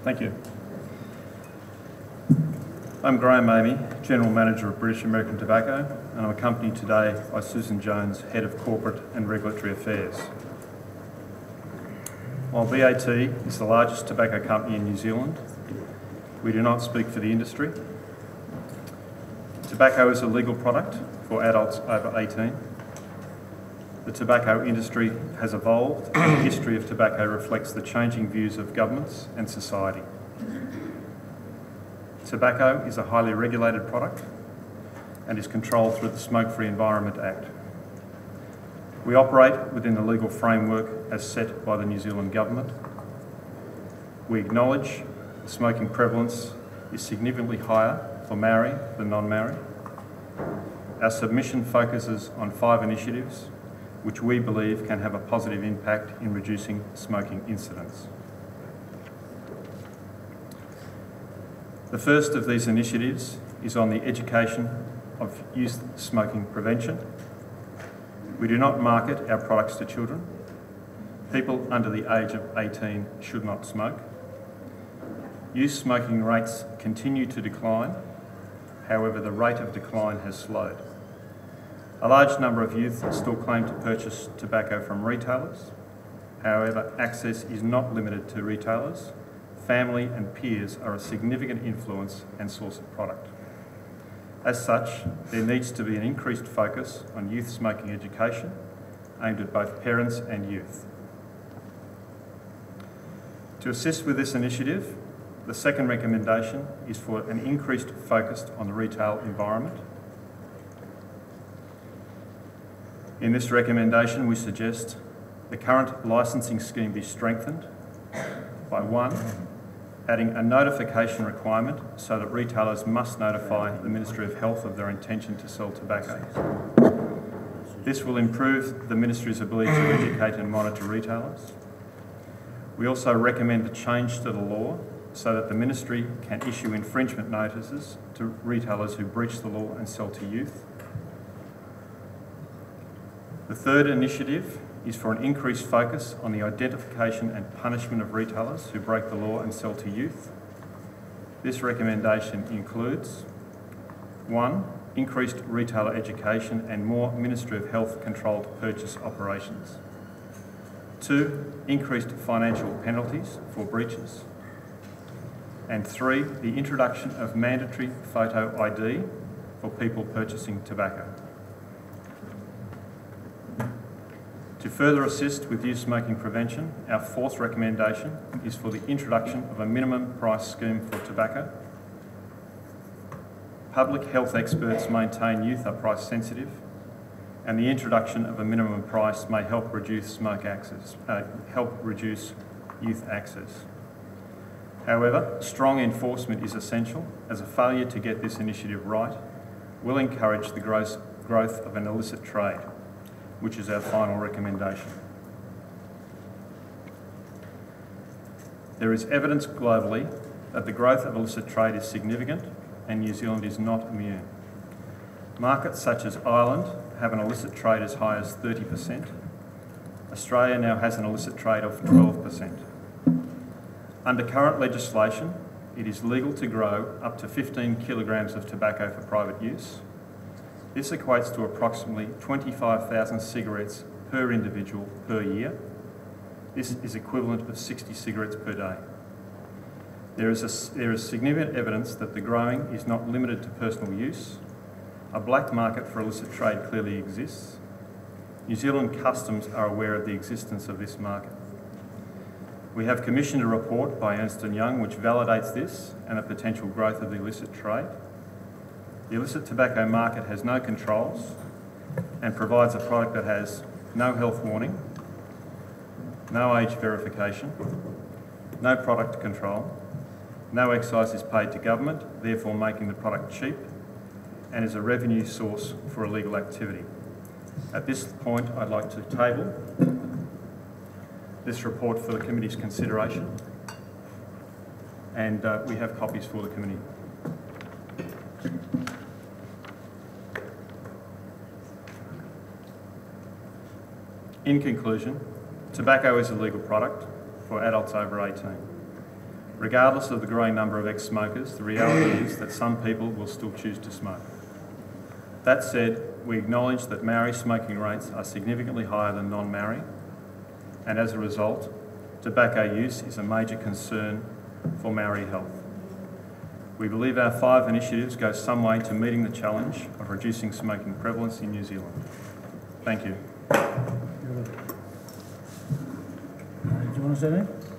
Thank you. I'm Graeme, Amey, General Manager of British American Tobacco, and I'm accompanied today by Susan Jones, Head of Corporate and Regulatory Affairs. While BAT is the largest tobacco company in New Zealand, we do not speak for the industry. Tobacco is a legal product for adults over 18. The tobacco industry has evolved, and the history of tobacco reflects the changing views of governments and society. Tobacco is a highly regulated product and is controlled through the Smoke-Free Environment Act. We operate within the legal framework as set by the New Zealand Government. We acknowledge the smoking prevalence is significantly higher for Maori than non-Maori. Our submission focuses on 5 initiatives which we believe can have a positive impact in reducing smoking incidents. The first of these initiatives is on the education of youth smoking prevention. We do not market our products to children. People under the age of 18 should not smoke. Youth smoking rates continue to decline. However, the rate of decline has slowed. A large number of youth still claim to purchase tobacco from retailers. However, access is not limited to retailers. Family and peers are a significant influence and source of product. As such, there needs to be an increased focus on youth smoking education aimed at both parents and youth. To assist with this initiative, the second recommendation is for an increased focus on the retail environment. In this recommendation, we suggest the current licensing scheme be strengthened by 1, adding a notification requirement so that retailers must notify the Ministry of Health of their intention to sell tobacco. This will improve the Ministry's ability to educate and monitor retailers. We also recommend a change to the law so that the Ministry can issue infringement notices to retailers who breach the law and sell to youth. The third initiative is for an increased focus on the identification and punishment of retailers who break the law and sell to youth. This recommendation includes 1, increased retailer education and more Ministry of Health controlled purchase operations. 2, increased financial penalties for breaches. And 3, the introduction of mandatory photo ID for people purchasing tobacco. To further assist with youth smoking prevention, our 4th recommendation is for the introduction of a minimum price scheme for tobacco. Public health experts maintain youth are price sensitive, and the introduction of a minimum price may help reduce youth access. However, strong enforcement is essential, as a failure to get this initiative right will encourage the growth of an illicit trade, which is our final recommendation. There is evidence globally that the growth of illicit trade is significant and New Zealand is not immune. Markets such as Ireland have an illicit trade as high as 30%. Australia now has an illicit trade of 12%. Under current legislation, it is legal to grow up to 15 kilograms of tobacco for private use. This equates to approximately 25,000 cigarettes per individual per year. This is equivalent of 60 cigarettes per day. There is significant evidence that the growing is not limited to personal use. A black market for illicit trade clearly exists. New Zealand Customs are aware of the existence of this market. We have commissioned a report by Ernst & Young which validates this and the potential growth of the illicit trade. The illicit tobacco market has no controls and provides a product that has no health warning, no age verification, no product control, no excise is paid to government, therefore making the product cheap, and is a revenue source for illegal activity. At this point, I'd like to table this report for the committee's consideration, and we have copies for the committee. In conclusion, tobacco is a legal product for adults over 18. Regardless of the growing number of ex-smokers, the reality is that some people will still choose to smoke. That said, we acknowledge that Maori smoking rates are significantly higher than non-Maori, and as a result, tobacco use is a major concern for Maori health. We believe our 5 initiatives go some way to meeting the challenge of reducing smoking prevalence in New Zealand. Thank you. Do you want to say anything?